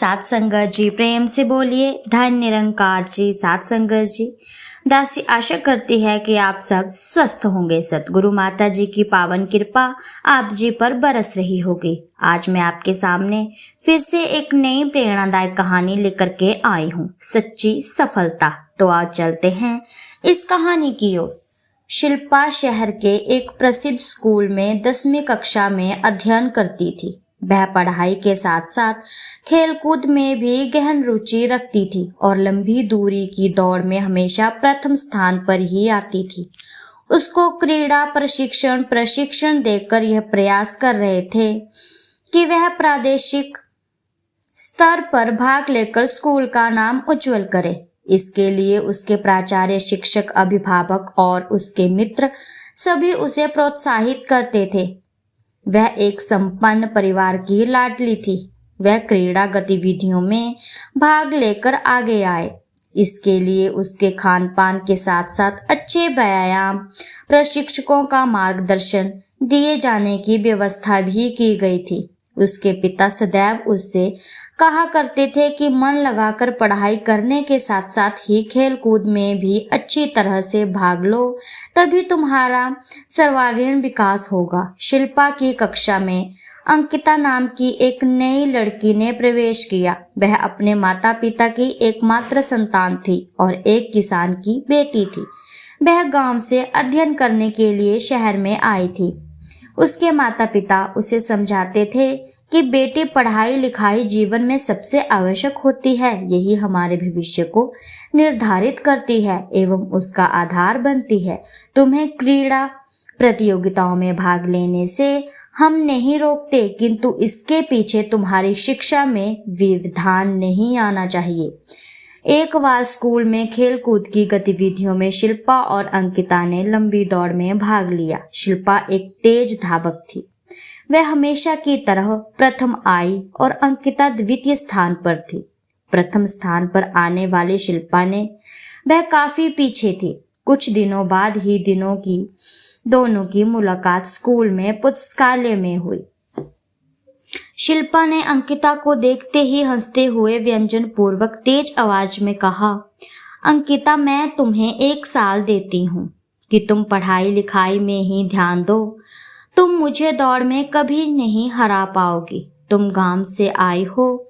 सात संगत जी, प्रेम से बोलिए धन निरंकार जी। सात संगत जी, दासी आशा करती है कि आप सब स्वस्थ होंगे। सतगुरु माता जी की पावन कृपा आप जी पर बरस रही होगी। आज मैं आपके सामने फिर से एक नई प्रेरणादायक कहानी लेकर के आई हूँ, सच्ची सफलता। तो आज चलते हैं इस कहानी की ओर। शिल्पा शहर के एक प्रसिद्ध स्कूल में 10वीं कक्षा में अध्ययन करती थी। वह पढ़ाई के साथ साथ खेलकूद में भी गहन रुचि रखती थी और लंबी दूरी की दौड़ में हमेशा प्रथम स्थान पर ही आती थी। उसको क्रीड़ा प्रशिक्षण देकर यह प्रयास कर रहे थे कि वह प्रादेशिक स्तर पर भाग लेकर स्कूल का नाम उज्जवल करे। इसके लिए उसके प्राचार्य, शिक्षक, अभिभावक और उसके मित्र सभी उसे प्रोत्साहित करते थे। वह एक संपन्न परिवार की लाडली थी। वह क्रीड़ा गतिविधियों में भाग लेकर आगे आए। इसके लिए उसके खान पान के साथ साथ अच्छे व्यायाम प्रशिक्षकों का मार्गदर्शन दिए जाने की व्यवस्था भी की गई थी। उसके पिता सदैव उससे कहा करते थे कि मन लगाकर पढ़ाई करने के साथ साथ ही खेल कूद में भी अच्छी तरह से भाग लो, तभी तुम्हारा सर्वांगीण विकास होगा। शिल्पा की कक्षा में अंकिता नाम की एक नई लड़की ने प्रवेश किया। वह अपने माता पिता की एकमात्र संतान थी और एक किसान की बेटी थी। वह गांव से अध्ययन करने के लिए शहर में आई थी। उसके माता पिता उसे समझाते थे कि बेटी, पढ़ाई लिखाई जीवन में सबसे आवश्यक होती है। यही हमारे भविष्य को निर्धारित करती है एवं उसका आधार बनती है। तुम्हें क्रीड़ा प्रतियोगिताओं में भाग लेने से हम नहीं रोकते, किंतु इसके पीछे तुम्हारी शिक्षा में व्यवधान नहीं आना चाहिए। एक बार स्कूल में खेलकूद की गतिविधियों में शिल्पा और अंकिता ने लंबी दौड़ में भाग लिया। शिल्पा एक तेज धावक थी। वह हमेशा की तरह प्रथम आई और अंकिता द्वितीय स्थान पर थी। प्रथम स्थान पर आने वाली शिल्पा ने वह काफी पीछे थी। कुछ दिनों बाद ही दोनों की मुलाकात स्कूल में पुस्तकालय में हुई। शिल्पा ने अंकिता को देखते ही हंसते हुए व्यंजन पूर्वक तेज आवाज में कहा, अंकिता, मैं तुम्हें 1 साल देती हूँ कि तुम पढ़ाई लिखाई में ही ध्यान दो। तुम मुझे दौड़ में कभी नहीं हरा पाओगी। तुम गांव से आई हो,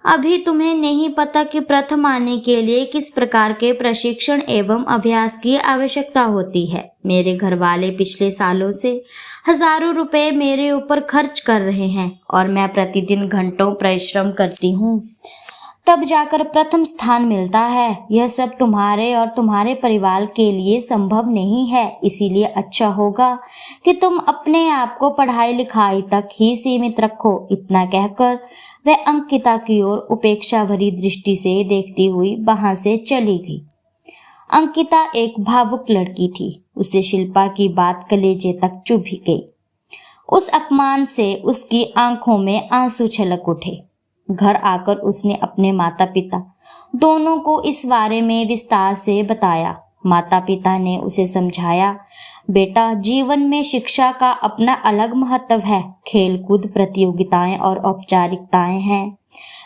अभी तुम्हें नहीं पता कि प्रथम आने के लिए किस प्रकार के प्रशिक्षण एवं अभ्यास की आवश्यकता होती है। मेरे घर वाले पिछले सालों से हजारों रुपए मेरे ऊपर खर्च कर रहे हैं और मैं प्रतिदिन घंटों परिश्रम करती हूँ, तब जाकर प्रथम स्थान मिलता है। यह सब तुम्हारे और तुम्हारे परिवार के लिए संभव नहीं है। इसीलिए अच्छा होगा कि तुम अपने आप को पढ़ाई लिखाई तक ही सीमित रखो। इतना कहकर वह अंकिता की ओर उपेक्षा भरी दृष्टि से देखती हुई वहां से चली गई। अंकिता एक भावुक लड़की थी। उसे शिल्पा की बात कलेजे तक चुभ गई। उस अपमान से उसकी आंखों में आंसू छलक उठे। घर आकर उसने अपने माता पिता दोनों को इस बारे में विस्तार से बताया। माता पिता ने उसे समझाया, बेटा, जीवन में शिक्षा का अपना अलग महत्व है। खेलकूद प्रतियोगिताएं और औपचारिकताएं हैं।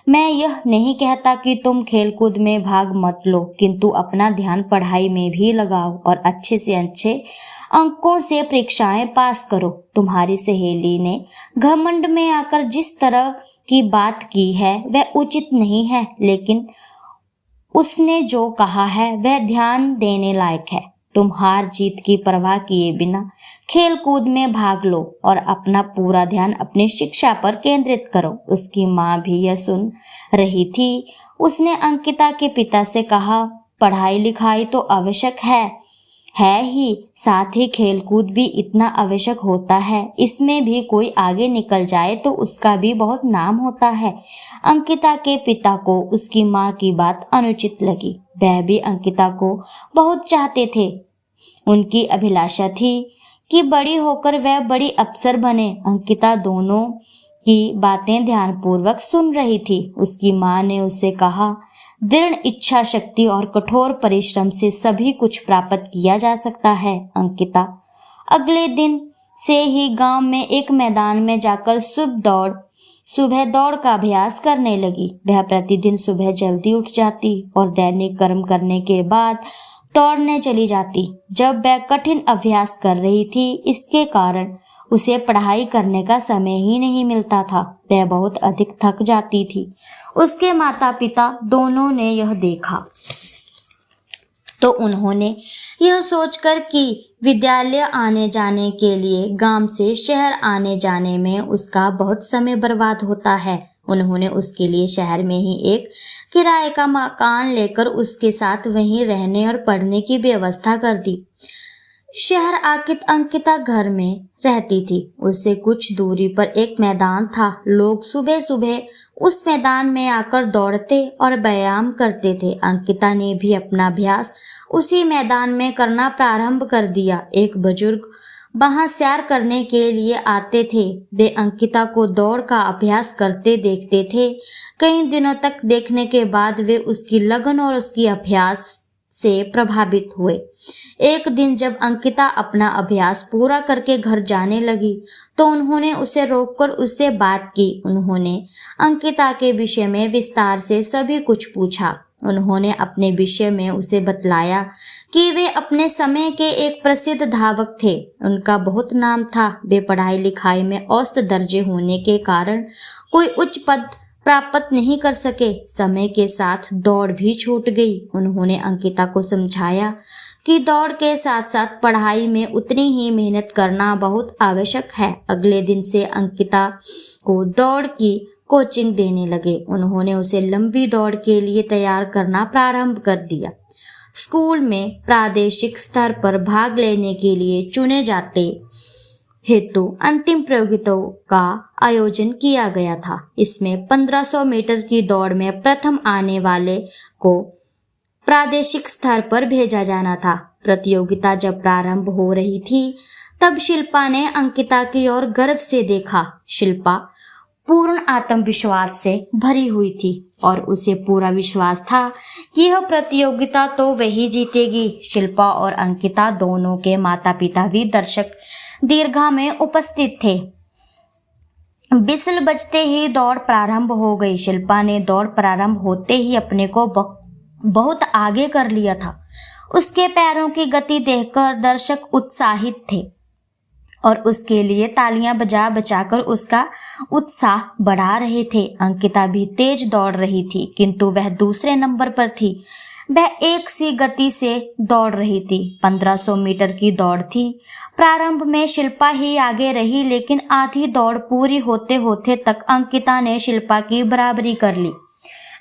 मैं यह नहीं कहता कि तुम खेलकूद में भाग मत लो, किंतु अपना ध्यान पढ़ाई में भी लगाओ और अच्छे से अच्छे अंकों से परीक्षाएं पास करो। तुम्हारी सहेली ने घमंड में आकर जिस तरह की बात की है वह उचित नहीं है, लेकिन उसने जो कहा है वह ध्यान देने लायक है। तुम हार जीत की परवाह किए बिना खेलकूद में भाग लो और अपना पूरा ध्यान अपनी शिक्षा पर केंद्रित करो। उसकी माँ भी यह सुन रही थी। उसने अंकिता के पिता से कहा, पढ़ाई लिखाई तो आवश्यक है ही, साथ ही खेलकूद भी इतना आवश्यक होता है। इसमें भी कोई आगे निकल जाए तो उसका भी बहुत नाम होता है। अंकिता के पिता को उसकी माँ की बात अनुचित लगी। वह भी अंकिता को बहुत चाहते थे। उनकी अभिलाषा थी कि बड़ी होकर वह बड़ी अफसर बने। अंकिता दोनों की बातें ध्यानपूर्वक सुन रही थी। उसकी माँ ने उससे कहा, दृढ़ इच्छा शक्ति और कठोर परिश्रम से सभी कुछ प्राप्त किया जा सकता है। अंकिता अगले दिन से ही गांव में एक मैदान में जाकर सुबह दौड़ सुबह दौड़ का अभ्यास करने लगी। वह प्रतिदिन सुबह जल्दी उठ जाती और दैनिक कर्म करने के बाद दौड़ने चली जाती। जब वह कठिन अभ्यास कर रही थी, इसके कारण उसे पढ़ाई करने का समय ही नहीं मिलता था। वह बहुत अधिक थक जाती थी। उसके माता पिता दोनों ने यह देखा तो उन्होंने यह सोचकर कि विद्यालय आने जाने के लिए गांव से शहर आने जाने में उसका बहुत समय बर्बाद होता है, उन्होंने उसके लिए शहर में ही एक किराए का मकान लेकर उसके साथ वहीं रहने और पढ़ने की व्यवस्था कर दी। शहर आकित अंकिता घर में रहती थी। उससे कुछ दूरी पर एक मैदान था। लोग सुबह सुबह उस मैदान में आकर दौड़ते और व्यायाम करते थे। अंकिता ने भी अपना अभ्यास उसी मैदान में करना प्रारंभ कर दिया। एक बुजुर्ग वहां सैर करने के लिए आते थे। वे अंकिता को दौड़ का अभ्यास करते देखते थे। कई दिनों तक देखने के बाद वे उसकी लगन और उसकी अभ्यास से प्रभावित हुए। एक दिन जब अंकिता अपना अभ्यास पूरा करके घर जाने लगी तो उन्होंने उसे रोककर उससे बात की। उन्होंने अंकिता के विषय में विस्तार से सभी कुछ पूछा। उन्होंने अपने विषय में उसे बतलाया कि वे अपने समय के एक प्रसिद्ध धावक थे। उनका बहुत नाम था। वे पढ़ाई लिखाई में औसत दर्जे होने के कारण कोई उच्च पद प्राप्त नहीं कर सके। समय के साथ दौड़ भी छूट गई। उन्होंने अंकिता को समझाया कि दौड़ के साथ साथ पढ़ाई में उतनी ही मेहनत करना बहुत आवश्यक है। अगले दिन से अंकिता को दौड़ की कोचिंग देने लगे। उन्होंने उसे लंबी दौड़ के लिए तैयार करना प्रारंभ कर दिया। स्कूल में प्रादेशिक स्तर पर भाग लेने के लिए चुने जाते हेतु अंतिम प्रतियोगिताओं का आयोजन किया गया था। इसमें 1500 मीटर की दौड़ में प्रथम आने वाले को प्रादेशिक स्तर पर भेजा जाना था। प्रतियोगिता जब प्रारंभ हो रही थी तब शिल्पा ने अंकिता की ओर गर्व से देखा। शिल्पा पूर्ण आत्मविश्वास से भरी हुई थी और उसे पूरा विश्वास था कि यह प्रतियोगिता तो वही जीतेगी। शिल्पा और अंकिता दोनों के माता पिता भी दर्शक दीर्घा में उपस्थित थे। बिसल बजते ही दौड़ प्रारंभ हो गई। शिल्पा ने दौड़ प्रारंभ होते ही अपने को बहुत आगे कर लिया था। उसके पैरों की गति देखकर दर्शक उत्साहित थे और उसके लिए तालियां बजा बजाकर उसका उत्साह बढ़ा रहे थे। अंकिता भी तेज दौड़ रही थी, किंतु वह दूसरे नंबर पर थी। वह एक सी गति से दौड़ रही थी। 1500 मीटर की दौड़ थी। प्रारंभ में शिल्पा ही आगे रही, लेकिन आधी दौड़ पूरी होते होते तक अंकिता ने शिल्पा की बराबरी कर ली।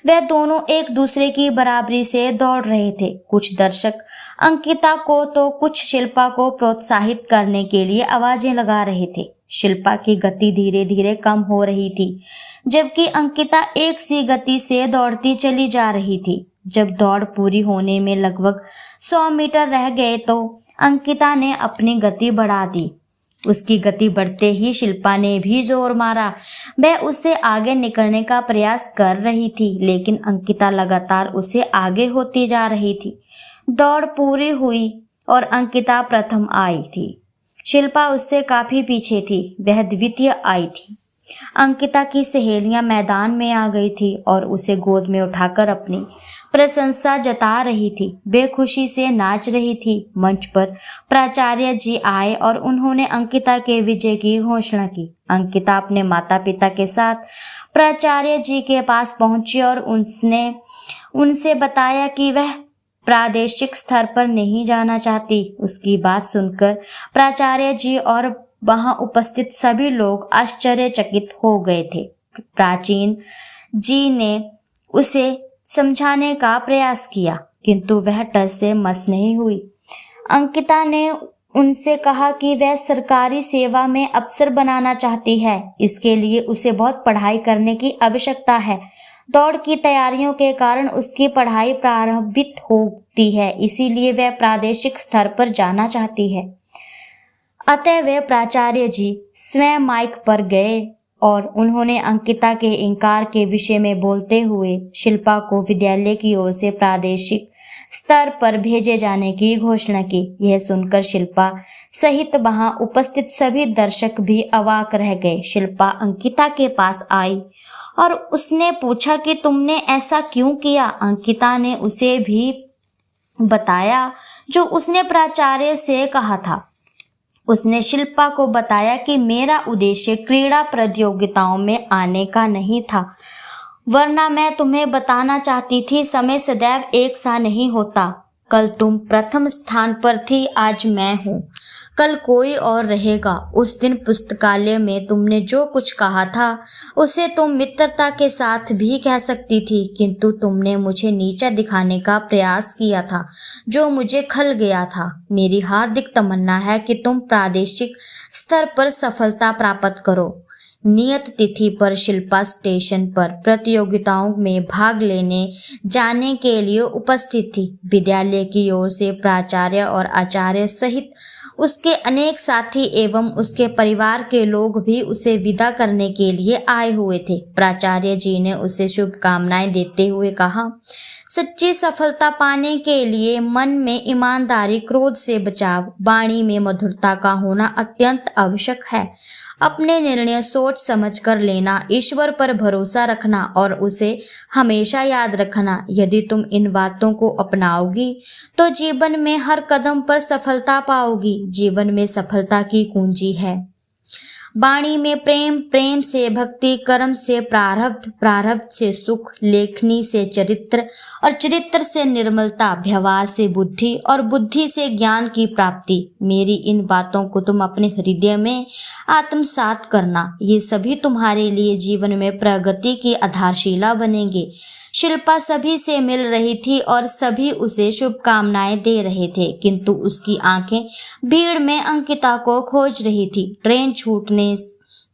वे दोनों एक दूसरे की बराबरी से दौड़ रहे थे। कुछ दर्शक अंकिता को तो कुछ शिल्पा को प्रोत्साहित करने के लिए आवाजें लगा रहे थे। शिल्पा की गति धीरे धीरे कम हो रही थी, जबकि अंकिता एक सी गति से दौड़ती चली जा रही थी। जब दौड़ पूरी होने में लगभग 100 मीटर रह गए तो अंकिता ने अपनी गति बढ़ा दी। उसकी गति बढ़ते ही शिल्पा ने भी जोर मारा। वह उससे आगे निकलने का प्रयास कर रही थी, लेकिन अंकिता लगातार उससे आगे होती जा रही थी। दौड़ पूरी हुई और अंकिता प्रथम आई थी। शिल्पा उससे काफी पीछे थी। वह द्वितीय आई थी। अंकिता की सहेलियां मैदान में आ गई थी और उसे गोद में उठाकर अपनी प्रशंसा जता रही थी। वे खुशी से नाच रही थी। मंच पर प्राचार्य जी आए और उन्होंने अंकिता के विजय की घोषणा की। अंकिता अपने माता पिता के साथ प्राचार्य जी के पास पहुंची और उसने उनसे बताया कि वह प्रादेशिक स्तर पर नहीं जाना चाहती। उसकी बात सुनकर प्राचार्य जी और वहां उपस्थित सभी लोग आश्चर्यचकित हो गए थे। प्राचीन जी ने उसे समझाने का प्रयास किया, किंतु वह टस से मस नहीं हुई। अंकिता ने उनसे कहा कि वह सरकारी सेवा में अफसर बनाना चाहती है। इसके लिए उसे बहुत पढ़ाई करने की आवश्यकता है। दौड़ की तैयारियों के कारण उसकी पढ़ाई प्रभावित होती है, इसीलिए वह प्रादेशिक स्तर पर जाना चाहती है। अतः वे प्राचार्य जी स्वयं माइक पर गए और उन्होंने अंकिता के इंकार के विषय में बोलते हुए शिल्पा को विद्यालय की ओर से प्रादेशिक स्तर पर भेजे जाने की घोषणा की। यह सुनकर शिल्पा सहित वहां उपस्थित सभी दर्शक भी अवाक रह गए। शिल्पा अंकिता के पास आई और उसने पूछा कि तुमने ऐसा क्यों किया। अंकिता ने उसे भी बताया जो उसने प्राचार्य से कहा था। उसने शिल्पा को बताया कि मेरा उद्देश्य क्रीड़ा प्रतियोगिताओं में आने का नहीं था, वरना मैं तुम्हें बताना चाहती थी समय सदैव एक सा नहीं होता। कल तुम प्रथम स्थान पर थी, आज मैं हूँ, कल कोई और रहेगा। उस दिन पुस्तकालय में तुमने जो कुछ कहा था उसे तुम मित्रता के साथ भी कह सकती थी, किंतु तुमने मुझे नीचा दिखाने का प्रयास किया था जो मुझे खल गया था। मेरी हार्दिक तमन्ना है कि तुम प्रादेशिक स्तर पर सफलता प्राप्त करो। नियत तिथि पर शिल्पा स्टेशन पर प्रतियोगिताओं में भाग लेने जाने के लिए उपस्थित थी। विद्यालय की ओर से प्राचार्य और आचार्य सहित उसके अनेक साथी एवं उसके परिवार के लोग भी उसे विदा करने के लिए आए हुए थे। प्राचार्य जी ने उसे शुभकामनाएं देते हुए कहा, सच्ची सफलता पाने के लिए मन में ईमानदारी, क्रोध से बचाव, वाणी में मधुरता का होना अत्यंत आवश्यक है। अपने निर्णय सोच समझ कर लेना, ईश्वर पर भरोसा रखना और उसे हमेशा याद रखना। यदि तुम इन बातों को अपनाओगी तो जीवन में हर कदम पर सफलता पाओगी। जीवन में सफलता की कुंजी है वाणी में प्रेम, प्रेम से भक्ति, कर्म से प्रारब्ध, प्रारब्ध से सुख, लेखनी से चरित्र और चरित्र से निर्मलता, व्यवहार से बुद्धि और बुद्धि से ज्ञान की प्राप्ति। मेरी इन बातों को तुम अपने हृदय में आत्मसात करना, ये सभी तुम्हारे लिए जीवन में प्रगति की आधारशिला बनेंगे। शिल्पा सभी से मिल रही थी और सभी उसे शुभकामनाएं दे रहे थे, किंतु उसकी आंखें भीड़ में अंकिता को खोज रही थी। ट्रेन छूटने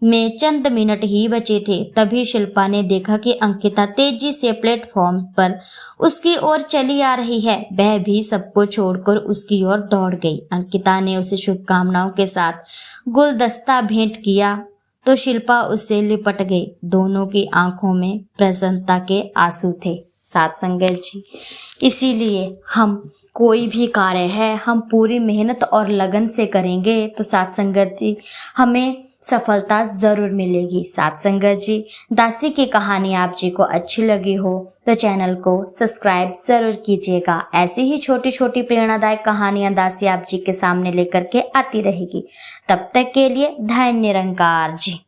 में चंद मिनट ही बचे थे, तभी शिल्पा ने देखा कि अंकिता तेजी से प्लेटफॉर्म पर उसकी ओर चली आ रही है। वह भी सबको छोड़कर उसकी ओर दौड़ गई। अंकिता ने उसे शुभकामनाओं के साथ गुलदस्ता भेंट किया तो शिल्पा उससे लिपट गई। दोनों की आंखों में प्रसन्नता के आंसू थे। साथ संगत जी, इसीलिए हम कोई भी कार्य है हम पूरी मेहनत और लगन से करेंगे तो साथ संगत जी हमें सफलता जरूर मिलेगी। साथ संगत जी, दासी की कहानी आप जी को अच्छी लगी हो तो चैनल को सब्सक्राइब जरूर कीजिएगा। ऐसी ही छोटी छोटी प्रेरणादायक कहानियां दासी आप जी के सामने लेकर के आती रहेगी। तब तक के लिए धन्य निरंकार जी।